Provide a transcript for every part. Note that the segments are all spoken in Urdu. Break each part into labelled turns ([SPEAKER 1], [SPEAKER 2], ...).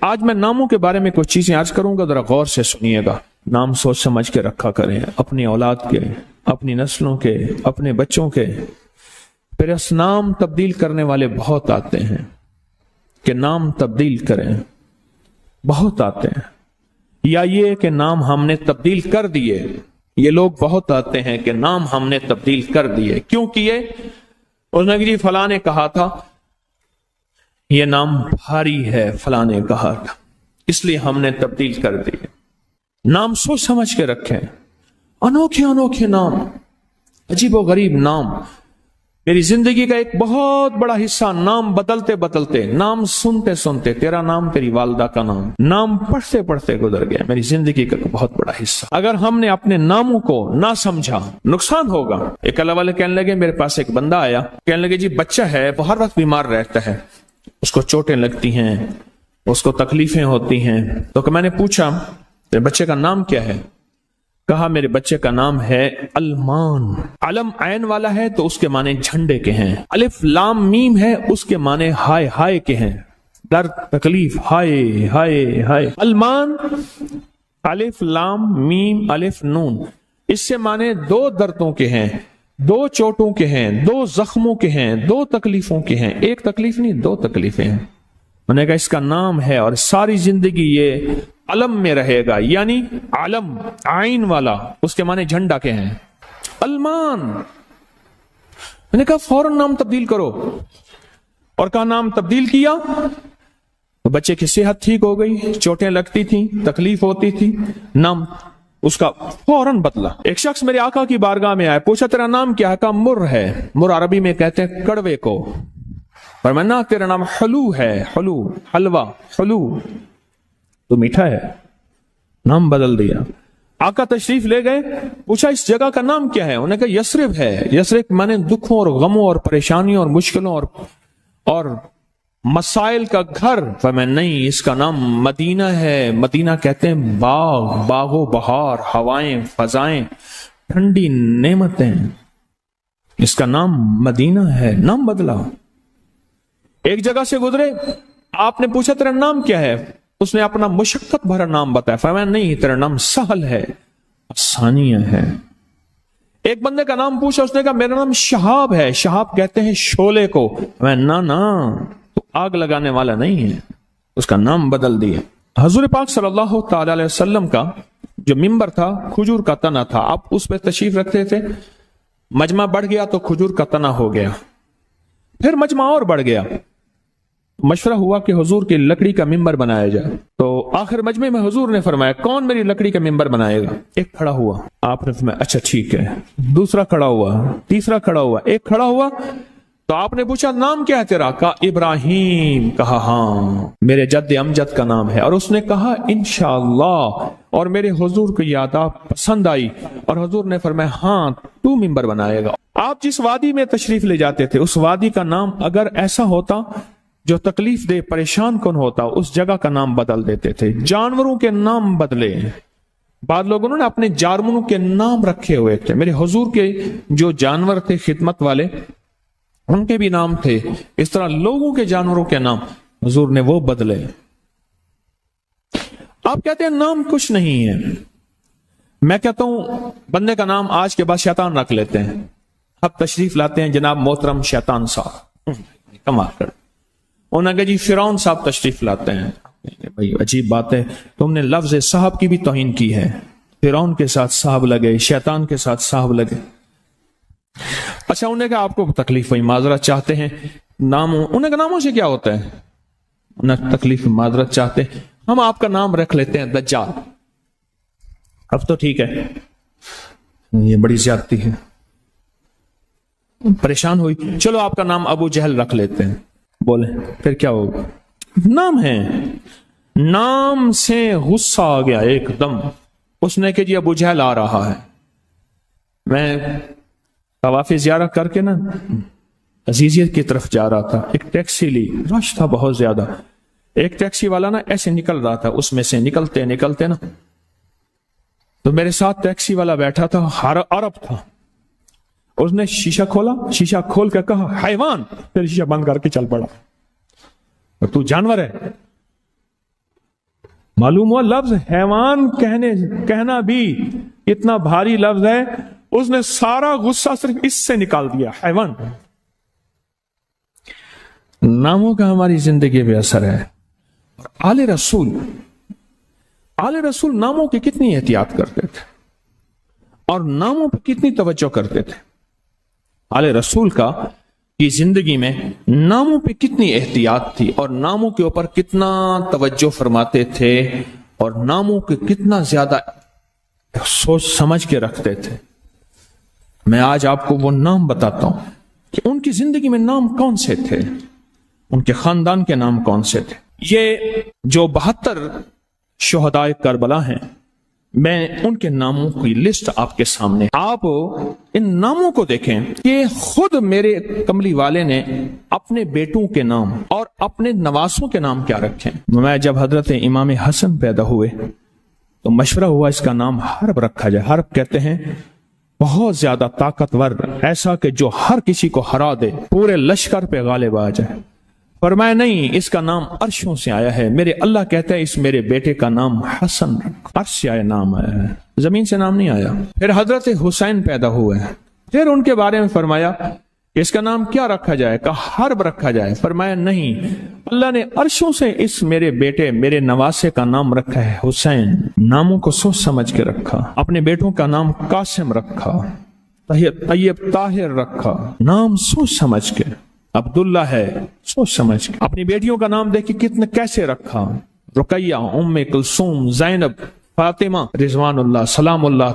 [SPEAKER 1] آج میں ناموں کے بارے میں کچھ چیزیں عرض کروں گا، ذرا غور سے سنیے گا۔ نام سوچ سمجھ کے رکھا کریں، اپنی اولاد کے، اپنی نسلوں کے، اپنے بچوں کے۔ پھر اس نام تبدیل کرنے والے بہت آتے ہیں کہ نام تبدیل کریں، بہت آتے ہیں۔ یا یہ کہ نام ہم نے تبدیل کر دیے، یہ لوگ بہت آتے ہیں کہ نام ہم نے تبدیل کر دیے۔ کیوں کیے؟ اس نے جی فلاں نے کہا تھا یہ نام بھاری ہے، فلاں نے کہا تھا، اس لیے ہم نے تبدیل کر دیے۔ نام سوچ سمجھ کے رکھیں، انوکھے انوکھے نام، عجیب و غریب نام۔ میری زندگی کا ایک بہت بڑا حصہ نام بدلتے بدلتے، نام سنتے سنتے، تیرا نام تیری والدہ کا نام پڑھتے پڑھتے گزر گیا، میری زندگی کا بہت بڑا حصہ۔ اگر ہم نے اپنے ناموں کو نہ سمجھا نقصان ہوگا۔ ایک اللہ والے کہنے لگے، میرے پاس ایک بندہ آیا، کہنے لگے جی بچہ ہے، وہ ہر وقت بیمار رہتا ہے، اس کو چوٹیں لگتی ہیں، اس کو تکلیفیں ہوتی ہیں۔ تو کہ میں نے پوچھا تیرے بچے کا نام کیا ہے؟ کہا میرے بچے کا نام ہے المان۔ علم عین والا ہے تو اس کے معنی جھنڈے کے ہیں، الف لام میم ہے اس کے معنی ہائے ہائے کے ہیں، درد تکلیف، ہائے ہائے ہائے۔ المان الف لام میم الف نون، اس سے معنی دو دردوں کے ہیں، دو چوٹوں کے ہیں، دو زخموں کے ہیں، دو تکلیفوں کے ہیں، ایک تکلیف نہیں دو تکلیفیں ہیں۔ میں نے کہا اس کا نام ہے اور ساری زندگی یہ علم میں رہے گا، یعنی علم عین والا، اس کے معنی جھنڈا کے ہیں، المان۔ میں نے کہا فوراً نام تبدیل کرو، اور کہا نام تبدیل کیا تو بچے کی صحت ٹھیک ہو گئی، چوٹیں لگتی تھیں، تکلیف ہوتی تھی، نام اس کا فوراً بدلا۔ ایک شخص میرے آقا کی بارگاہ میں آیا، پوچھا تیرا نام کیا ہے؟ کہا مر ہے، مر عربی میں کہتے ہیں کڑوے کو، فرمایا تیرا نام حلو ہے، حلو حلوہ حلو تو میٹھا ہے، نام بدل دیا۔ آقا تشریف لے گئے، پوچھا اس جگہ کا نام کیا ہے؟ انہوں نے کہا یثرب ہے۔ یثرب مانے دکھوں اور غموں اور پریشانیوں اور مشکلوں اور مسائل کا گھر۔ فرمایا نہیں، اس کا نام مدینہ ہے۔ مدینہ کہتے ہیں باغ، باغ و بہار، ہوائیں، فضائیں، ٹھنڈی نعمتیں، اس کا نام مدینہ ہے۔ نام بدلا۔ ایک جگہ سے گزرے، آپ نے پوچھا تیرا نام کیا ہے؟ اس نے اپنا مشقت بھرا نام بتایا، فرمایا نہیں تیرا نام سہل ہے، ثانیہ ہے۔ ایک بندے کا نام پوچھا، اس نے کہا میرا نام شہاب ہے۔ شہاب کہتے ہیں شعلے کو۔ نا تو آگ لگانے والا نہیں ہے، اس کا نام بدل دیا۔ حضور پاک صلی اللہ تعالی علیہ وسلم کا جو ممبر تھا کھجور کا تنا تھا، آپ اس پہ تشریف رکھتے تھے، مجمع بڑھ گیا تو کھجور کا تنا ہو گیا، پھر مجمع اور بڑھ گیا، مشورہ ہوا کہ حضور کی لکڑی کا ممبر بنایا جائے۔ تو آخر مجمع میں حضور نے فرمایا کون میری لکڑی کا ممبر بنائے گا؟ ایک کھڑا ہوا، آپ نے فرمایا اچھا ٹھیک ہے۔ دوسرا کھڑا ہوا، تیسرا کھڑا ہوا، ایک کھڑا ہوا تو آپ نے پوچھا نام کیا ہے تیرا؟ کہا ابراہیم۔ کہا ہاں میرے جد امجد کا نام ہے۔ اور اس نے کہا انشاءاللہ، اور میرے حضور کو یاد پسند آئی، اور حضور نے فرمایا ہاں تو ممبر بنائے گا۔ آپ جس وادی میں تشریف لے جاتے تھے، اس وادی کا نام اگر ایسا ہوتا جو تکلیف دے پریشان کن ہوتا، اس جگہ کا نام بدل دیتے تھے۔ جانوروں کے نام بدلے، بعض لوگوں نے اپنے جانوروں کے نام رکھے ہوئے تھے۔ میرے حضور کے جو جانور تھے خدمت والے، ان کے بھی نام تھے، اس طرح لوگوں کے جانوروں کے نام حضور نے وہ بدلے۔ آپ کہتے ہیں نام کچھ نہیں ہے، میں کہتا ہوں بندے کا نام آج کے بعد شیطان رکھ لیتے ہیں۔ اب تشریف لاتے ہیں جناب محترم شیطان صاحب، کمال کر۔ انہوں نے کہا جی فرعون صاحب تشریف لاتے ہیں۔ بھائی عجیب بات ہے، تم نے لفظ صاحب کی بھی توہین کی ہے۔ فرعون کے ساتھ صاحب لگے، شیطان کے ساتھ صاحب لگے۔ اچھا انہوں نے کہا آپ کو تکلیف ہوئی، معذرت چاہتے ہیں، ناموں، انہوں نے کہا ناموں سے کیا ہوتا ہے؟ انہیں تکلیف معذرت چاہتے ہیں، ہم آپ کا نام رکھ لیتے ہیں دجال۔ اب تو ٹھیک ہے، یہ بڑی زیادتی ہے، پریشان ہوئی، چلو آپ کا نام ابو جہل رکھ لیتے ہیں۔ بولے پھر کیا ہوگا؟ نام ہے، نام سے غصہ آ گیا ایک دم، اس نے کہ جی ابو جہل آ رہا ہے۔ میں طواف زیارت کر کے نا عزیزیت کی طرف جا رہا تھا، ایک ٹیکسی لی، رش تھا بہت زیادہ، ایک ٹیکسی والا نا ایسے نکل رہا تھا، اس میں سے نکلتے نکلتے نا تو میرے ساتھ ٹیکسی والا بیٹھا تھا، عرب تھا، اس نے شیشہ کھولا، شیشہ کھول کے کہا حیوان، پھر شیشہ بند کر کے چل پڑا، تو جانور ہے۔ معلوم ہوا لفظ حیوان کہنا بھی اتنا بھاری لفظ ہے، اس نے سارا غصہ صرف اس سے نکال دیا، حیوان۔ ناموں کا ہماری زندگی پہ اثر ہے۔ آل رسول ناموں کی کتنی احتیاط کرتے تھے اور ناموں پہ کتنی توجہ کرتے تھے۔ آل رسول کی زندگی میں ناموں پہ کتنی احتیاط تھی اور ناموں کے اوپر کتنا توجہ فرماتے تھے اور ناموں کے کتنا زیادہ سوچ سمجھ کے رکھتے تھے۔ میں آج آپ کو وہ نام بتاتا ہوں کہ ان کی زندگی میں نام کون سے تھے، ان کے خاندان کے نام کون سے تھے۔ یہ جو 72 شہدائے کربلا ہیں، میں ان کے ناموں کی لسٹ آپ کے سامنے، آپ ان ناموں کو دیکھیں کہ خود میرے کملی والے نے اپنے بیٹوں کے نام اور اپنے نواسوں کے نام کیا رکھے۔ میں جب حضرت امام حسن پیدا ہوئے تو مشورہ ہوا اس کا نام حرب رکھا جائے۔ حرب کہتے ہیں بہت زیادہ طاقتور، ایسا کہ جو ہر کسی کو ہرا دے، پورے لشکر پہ غالب آ جائے۔ فرمایا نہیں، اس کا نام عرشوں سے آیا ہے، میرے اللہ کہتا ہے اس میرے بیٹے کا نام حسن، عرش سے آیا نام آیا ہے، زمین سے نام نہیں آیا۔ پھر حضرت حسین پیدا ہوئے، پھر ان کے بارے میں فرمایا کہ اس کا نام کیا رکھا جائے، کہا حرب رکھا جائے۔ فرمایا نہیں، اللہ نے عرشوں سے اس میرے بیٹے میرے نواسے کا نام رکھا ہے حسین۔ ناموں کو سوچ سمجھ کے رکھا۔ اپنے بیٹوں کا نام قاسم رکھا، طیب طاہر رکھا، نام سوچ سمجھ کے۔ عبداللہ ہے، سوچ سمجھ کے۔ اپنی بیٹیوں کا نام دیکھیں کتنے کیسے رکھا، رقیہ، ام کلثوم، زینب، فاطمہ رضوان اللہ سلام اللہ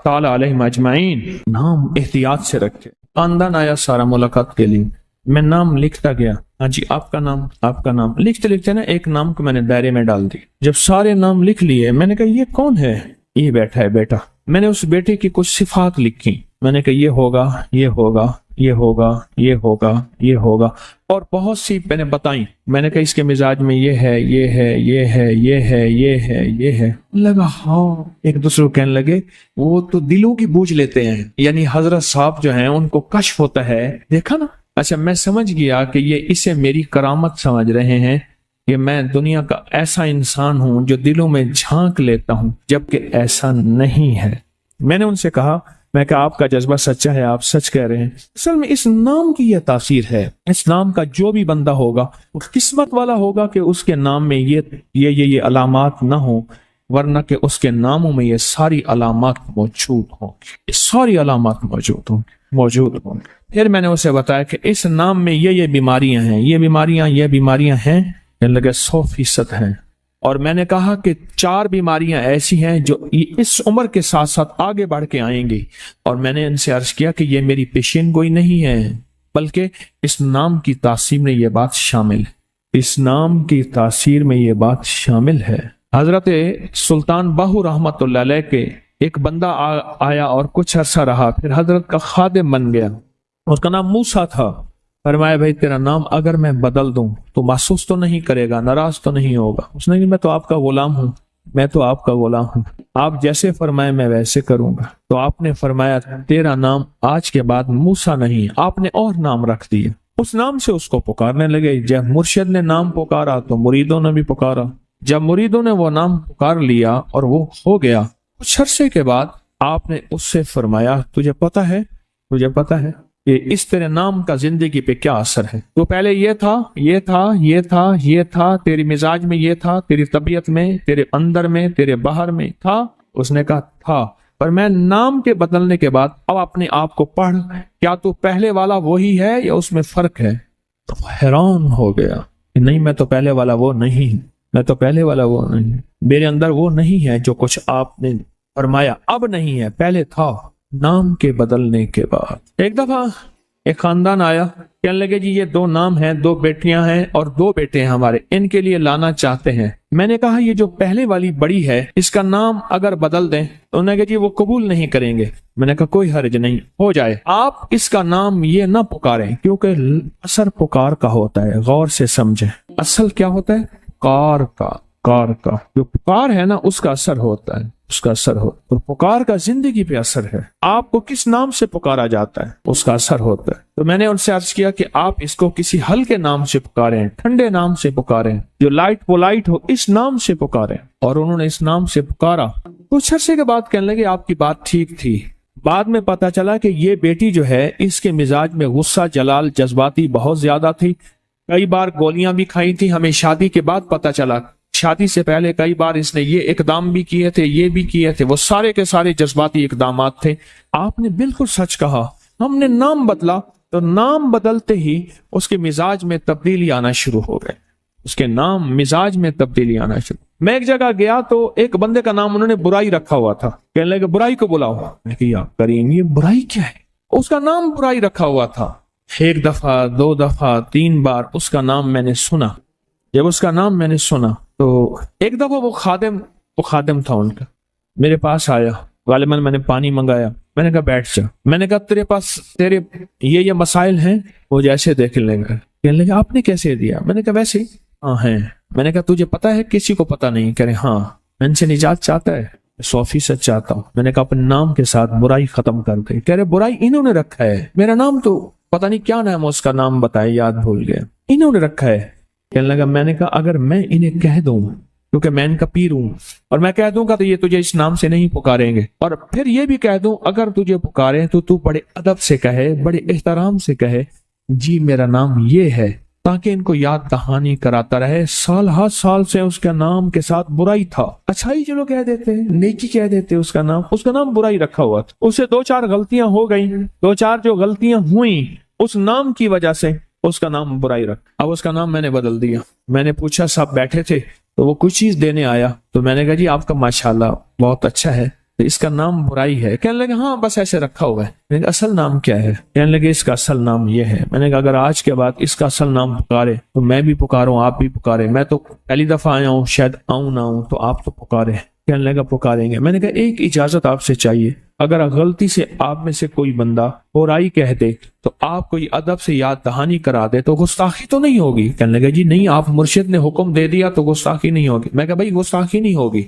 [SPEAKER 1] تعالی علیہم اجمعین۔ نام احتیاط سے رکھے۔ خاندان آیا سارا ملاقات کے لیے، میں نام لکھتا گیا، ہاں جی آپ کا نام، آپ کا نام، لکھتے لکھتے نا ایک نام کو میں نے دائرے میں ڈال دی۔ جب سارے نام لکھ لیے، میں نے کہا یہ کون ہے؟ یہ بیٹھا ہے بیٹا۔ میں نے اس بیٹے کی کچھ صفات لکھی، میں نے کہا یہ ہوگا، یہ ہوگا، یہ ہوگا، یہ ہوگا، یہ ہوگا، اور بہت سی میں نے بتائیں۔ میں نے کہا اس کے مزاج میں یہ ہے، یہ ہے، یہ ہے، یہ ہے، یہ ہے، یہ ہے۔ لگا ہاں، ایک دوسرے کو کہنے لگے وہ تو دلوں کی بوجھ لیتے ہیں، یعنی حضرت صاحب جو ہیں ان کو کشف ہوتا ہے، دیکھا نا۔ اچھا، میں سمجھ گیا کہ یہ اسے میری کرامت سمجھ رہے ہیں کہ میں دنیا کا ایسا انسان ہوں جو دلوں میں جھانک لیتا ہوں، جبکہ ایسا نہیں ہے۔ میں نے ان سے کہا، میں کہا آپ کا جذبہ سچا ہے، آپ سچ کہہ رہے ہیں۔ اصل میں اس نام کی یہ تاثیر ہے، اس نام کا جو بھی بندہ ہوگا وہ قسمت والا ہوگا کہ اس کے نام میں یہ علامات نہ ہوں، ورنہ کہ اس کے ناموں میں یہ ساری علامات موجود ہوں، یہ ساری علامات موجود ہوں۔ پھر میں نے اسے بتایا کہ اس نام میں یہ بیماریاں ہیں، یہ بیماریاں ہیں، کہنے لگے 100% ہیں۔ اور میں نے کہا کہ 4 بیماریاں ایسی ہیں جو اس عمر کے ساتھ ساتھ آگے بڑھ کے آئیں گی، اور میں نے ان سے عرض کیا کہ یہ میری پیشین گوئی نہیں ہے، بلکہ اس نام کی تاثیر میں یہ بات شامل ہے، اس نام کی تاثیر میں یہ بات شامل ہے۔ حضرت سلطان باہو رحمت اللہ علیہ کے ایک بندہ آیا اور کچھ عرصہ رہا، پھر حضرت کا خادم بن گیا، اس کا نام موسیٰ تھا۔ فرمایا بھائی تیرا نام اگر میں بدل دوں تو محسوس تو نہیں کرے گا، ناراض تو نہیں ہوگا؟ اس نے کہا میں تو آپ کا غلام ہوں، میں تو آپ کا غلام ہوں، آپ جیسے فرمائے میں ویسے کروں گا۔ تو آپ نے فرمایا تیرا نام آج کے بعد موسیٰ نہیں، آپ نے اور نام رکھ دیا۔ اس نام سے اس کو پکارنے لگے۔ جب مرشد نے نام پکارا تو مریدوں نے بھی پکارا، جب مریدوں نے وہ نام پکار لیا اور وہ ہو گیا، کچھ عرصے کے بعد آپ نے اس سے فرمایا تجھے پتا ہے کہ اس تیرے نام کا زندگی پہ کیا اثر ہے؟ تو پہلے یہ تھا، تیری مزاج میں یہ تھا، تیری طبیعت میں، تیرے اندر میں، تیرے باہر میں تھا۔ اس نے کہا تھا، پر میں نام کے بدلنے کے بعد اب اپنے آپ کو پڑھ، کیا تو پہلے والا وہی ہے یا اس میں فرق ہے؟ تو حیران ہو گیا کہ نہیں، میں تو پہلے والا وہ نہیں، میرے اندر وہ نہیں ہے جو کچھ آپ نے فرمایا، اب نہیں ہے، پہلے تھا۔ نام کے بدلنے کے بعد ایک دفعہ ایک خاندان آیا، کہنے لگے جی یہ 2 نام ہیں، 2 بیٹیاں ہیں اور 2 بیٹے ہیں ہمارے، ان کے لیے لانا چاہتے ہیں۔ میں نے کہا یہ جو پہلے والی بڑی ہے اس کا نام اگر بدل دیں، تو انہوں نے کہا جی وہ قبول نہیں کریں گے۔ میں نے کہا کوئی حرج نہیں، ہو جائے، آپ اس کا نام یہ نہ پکاریں، کیونکہ اثر پکار کا ہوتا ہے، غور سے سمجھیں۔ اصل کیا ہوتا ہے؟ کار کا جو پکار ہے نا اس کا اثر ہوتا ہے۔ اس کا اثر ہو، اور پکار کا زندگی پہ اثر ہے، آپ کو کس نام سے پکارا جاتا ہے اس کا اثر ہوتا ہے۔ تو میں نے ان سے عرض کیا کہ آپ اس کو کسی ہلکے نام سے پکاریں، ٹھنڈے نام سے پکاریں، جو لائٹ پولائٹ ہو، اس نام سے پکاریں۔ اور انہوں نے اس نام سے پکارا۔ کچھ عرصے کے بعد کہنے لگے آپ کی بات ٹھیک تھی، بعد میں پتا چلا کہ یہ بیٹی جو ہے اس کے مزاج میں غصہ، جلال، جذباتی بہت زیادہ تھی، کئی بار گولیاں بھی کھائی تھی، ہمیں شادی کے بعد پتا چلا، شادی سے پہلے کئی بار اس نے یہ اقدام بھی کیے تھے، یہ بھی کیے تھے، وہ سارے کے سارے جذباتی اقدامات تھے۔ آپ نے بالکل سچ کہا، ہم نے نام بدلا تو نام بدلتے ہی اس کے مزاج میں تبدیلی آنا شروع ہو گئے، اس کے نام مزاج میں تبدیلی آنا شروع۔ میں ایک جگہ گیا تو ایک بندے کا نام انہوں نے برائی رکھا ہوا تھا، کہنے لگے برائی کو بلاؤ۔ میں کہ یا کریم یہ برائی کیا ہے؟ اس کا نام برائی رکھا ہوا تھا۔ ایک دفعہ، دو دفعہ، 3 بار اس کا نام میں نے سنا۔ جب اس کا نام میں نے سنا تو ایک دفعہ وہ خادم تھا ان کا، میرے پاس آیا، غالباً میں نے پانی منگایا، میں نے کہا بیٹھ جا، میں نے کہا تیرے یہ مسائل ہیں، وہ جیسے دیکھ لیں گے۔ کہنے لگے آپ نے کیسے دیا؟ میں نے کہا ویسے ہی۔ ہاں ہیں۔ میں نے کہا تجھے پتا ہے؟ کسی کو پتا نہیں۔ کہہ رہے ہاں۔ میں ان سے نجات چاہتا ہے؟ 100% چاہتا ہوں۔ میں نے کہا اپنے نام کے ساتھ برائی ختم کر دے۔ کہہ رہے برائی انہوں نے رکھا ہے، میرا نام تو پتہ نہیں کیا نام، اس کا نام بتائے، یاد بھول گیا، انہوں نے رکھا ہے۔ کہنے لگا میں نے کہا اگر میں انہیں کہہ دوں، کیونکہ میں ان کا پیر ہوں، اور میں کہہ دوں گا تو یہ تجھے اس نام سے نہیں پکاریں گے، اور پھر یہ بھی کہہ دوں اگر تجھے پکاریں تو تو بڑے ادب سے کہے، بڑے احترام سے کہے جی میرا نام یہ ہے، تاکہ ان کو یاد دہانی کراتا رہے۔ سال ہر سال سے اس کا نام کے ساتھ برائی تھا، اچھائی چلو کہہ دیتے، نیکی کہہ دیتے، اس کا نام برائی رکھا ہوا تھا۔ اس سے 2-4 غلطیاں ہو گئیں، 2-4 جو غلطیاں ہوئیں اس نام کی وجہ سے اس کا نام برائی رکھ۔ اب اس کا نام میں نے بدل دیا۔ میں نے پوچھا، صاحب بیٹھے تھے تو وہ کچھ چیز دینے آیا، تو میں نے کہا جی آپ کا ماشاءاللہ بہت اچھا ہے، اس کا نام برائی ہے۔ کہنے لگے ہاں بس ایسے رکھا ہوا ہے۔ میں نے کہا اصل نام کیا ہے؟ کہنے لگے اس کا اصل نام یہ ہے۔ میں نے کہا اگر آج کے بعد اس کا اصل نام پکارے تو میں بھی پکاروں، آپ بھی پکارے، میں تو پہلی دفعہ آیا ہوں، شاید آؤں نہ آؤں، تو آپ تو پکارے۔ کہنے لگا پکاریں گے۔ میں نے کہا ایک اجازت آپ سے چاہیے، اگر غلطی سے آپ میں سے کوئی بندہ برائی کہہ دے تو آپ کوئی ادب سے یاد دہانی کرا دے تو گستاخی تو نہیں ہوگی؟ کہنے لگا جی نہیں، آپ مرشد نے حکم دے دیا تو گستاخی نہیں ہوگی۔ میں کہا بھائی گستاخی نہیں ہوگی،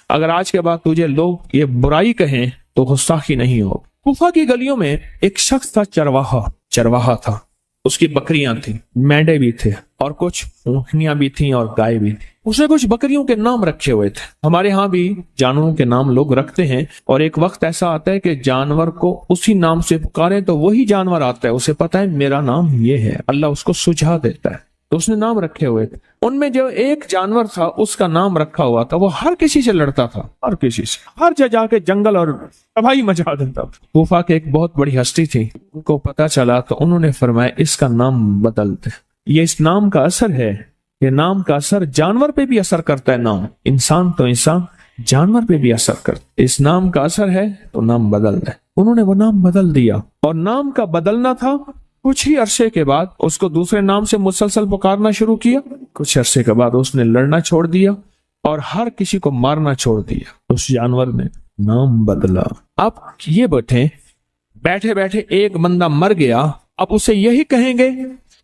[SPEAKER 1] اگر آج کے بعد تجھے لوگ یہ برائی کہیں تو گستاخی نہیں ہوگی۔ کوفہ کی گلیوں میں ایک شخص تھا، چرواہا تھا، اس کی بکریاں تھیں، مینڈے بھی تھے، اور کچھ اونٹنیاں بھی تھیں اور گائے بھی تھیں۔ اس نے کچھ بکریوں کے نام رکھے ہوئے تھے۔ ہمارے ہاں بھی جانوروں کے نام لوگ رکھتے ہیں، اور ایک وقت ایسا آتا ہے کہ جانور کو اسی نام سے پکارے تو وہی جانور آتا ہے، اسے پتا ہے میرا نام یہ ہے، اللہ اس کو سجھا دیتا ہے، تو اس نے نام رکھے ہوئے تھے۔ ان میں جو ایک جانور تھا اس کا نام رکھا ہوا تھا، وہ ہر کسی سے لڑتا تھا، ہر کسی سے، ہر جگہ جا کے جنگل اور تباہی مچا دیتا تھا۔ کوفہ کے ایک بہت بڑی ہستی تھی، ان کو پتا چلا تو انہوں نے فرمایا اس کا نام بدل دے۔ یہ اس نام کا اثر ہے، یہ نام کا اثر جانور پہ بھی اثر کرتا ہے، نام انسان تو انسان، جانور پہ بھی اثر کرتا ہے، اس نام کا اثر ہے تو نام بدل دے۔ انہوں نے وہ نام بدل دیا، اور نام کا بدلنا تھا، کچھ ہی عرصے کے بعد اس کو دوسرے نام سے مسلسل پکارنا شروع کیا، کچھ عرصے کے بعد اس نے لڑنا چھوڑ دیا اور ہر کسی کو مارنا چھوڑ دیا، اس جانور نے نام بدلا۔ اب یہ بیٹھے بیٹھے ایک بندہ مر گیا، اب اسے یہی کہیں گے،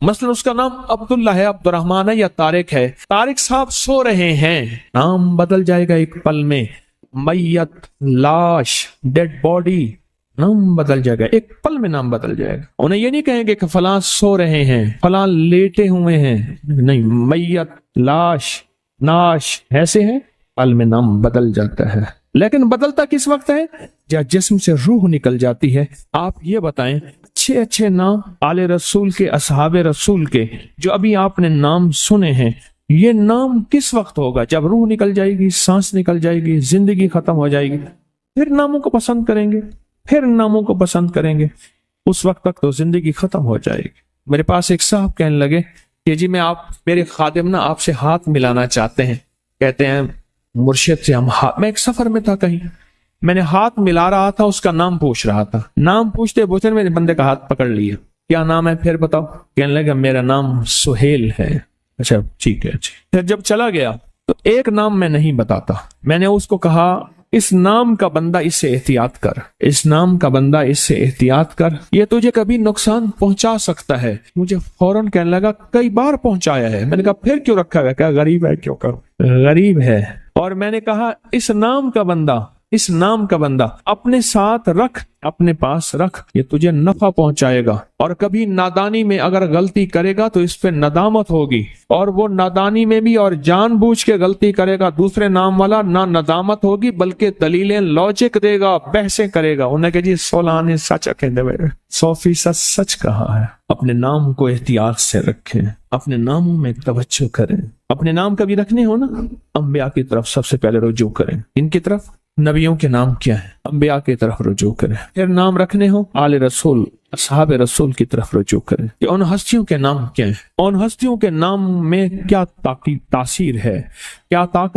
[SPEAKER 1] مثلا اس کا نام عبداللہ ہے، عبد الرحمن ہے یا طارق ہے، طارق صاحب سو رہے ہیں، نام بدل جائے گا ایک پل میں، میت، لاش، ڈیڈ باڈی، نام بدل جائے گا ایک پل میں، نام بدل جائے گا۔ انہیں یہ نہیں کہیں گے کہ فلاں سو رہے ہیں، فلاں لیٹے ہوئے ہیں، نہیں، میت، لاش، ناش ایسے ہیں، پل میں نام بدل جاتا ہے۔ لیکن بدلتا کس وقت ہے؟ جب جسم سے روح نکل جاتی ہے۔ آپ یہ بتائیں، اچھے اچھے نام آل رسول کے، اصحاب رسول کے، جو ابھی آپ نے نام سنے ہیں، یہ نام کس وقت ہوگا؟ جب روح نکل جائے گی، سانس نکل جائے گی، زندگی ختم ہو جائے گی، پھر ناموں کو پسند کریں گے، پھر ناموں کو پسند کریں گے، اس وقت تک تو زندگی ختم ہو جائے گی۔ میرے پاس ایک صاحب کہنے لگے کہ جی میرے خادم نا آپ سے ہاتھ ملانا چاہتے ہیں، کہتے ہیں مرشد سے ہم میں ایک سفر میں تھا کہیں، میں نے ہاتھ ملا رہا تھا، اس کا نام پوچھ رہا تھا، نام پوچھتے میرے بندے کا ہاتھ پکڑ لیا، کیا نام ہے پھر بتاؤ؟ کہنے لگا میرا نام سہیل ہے۔ اچھا ٹھیک ہے جی۔ پھر جب چلا گیا تو ایک نام میں نہیں بتاتا، میں نے اس کو کہا اس نام کا بندہ اس سے احتیاط کر، اس نام کا بندہ اس سے احتیاط کر، یہ تجھے کبھی نقصان پہنچا سکتا ہے۔ مجھے فوراً کہنے لگا کئی بار پہنچایا ہے۔ میں نے کہا پھر کیوں رکھا ہے؟ کیا غریب ہے؟ کیوں کہ غریب ہے۔ اور میں نے کہا اس نام کا بندہ اس نام کا بندہ اپنے ساتھ رکھ، اپنے پاس رکھ، یہ تجھے نفع پہنچائے گا۔ اور کبھی نادانی میں اگر غلطی کرے گا تو اس پہ ندامت ہوگی، اور وہ نادانی میں بھی اور جان بوجھ کے غلطی کرے گا دوسرے نام والا، نہ ندامت ہوگی بلکہ دلیلیں لوجک دے گا، بحثیں کرے گا، انہیں کہ جی 16 نے سچ کہندے ہوئے 100% سچ کہا ہے۔ اپنے نام کو احتیاط سے رکھیں، اپنے ناموں میں توجہ کریں۔ اپنے نام کبھی رکھنے ہو نا، انبیاء کی طرف سب سے پہلے رجوع کریں۔ ان کی طرف نبیوں کے نام کیا ہیں، انبیاء کی طرف رجوع کریں۔ پھر نام رکھنے ہو آل رسول، اصحاب رسول کی طرف رجوع کریں کہ ان ہستیوں کے نام کیا ہیں، ان ہستیوں کے نام میں کیا تاثیر ہے، کیا طاقت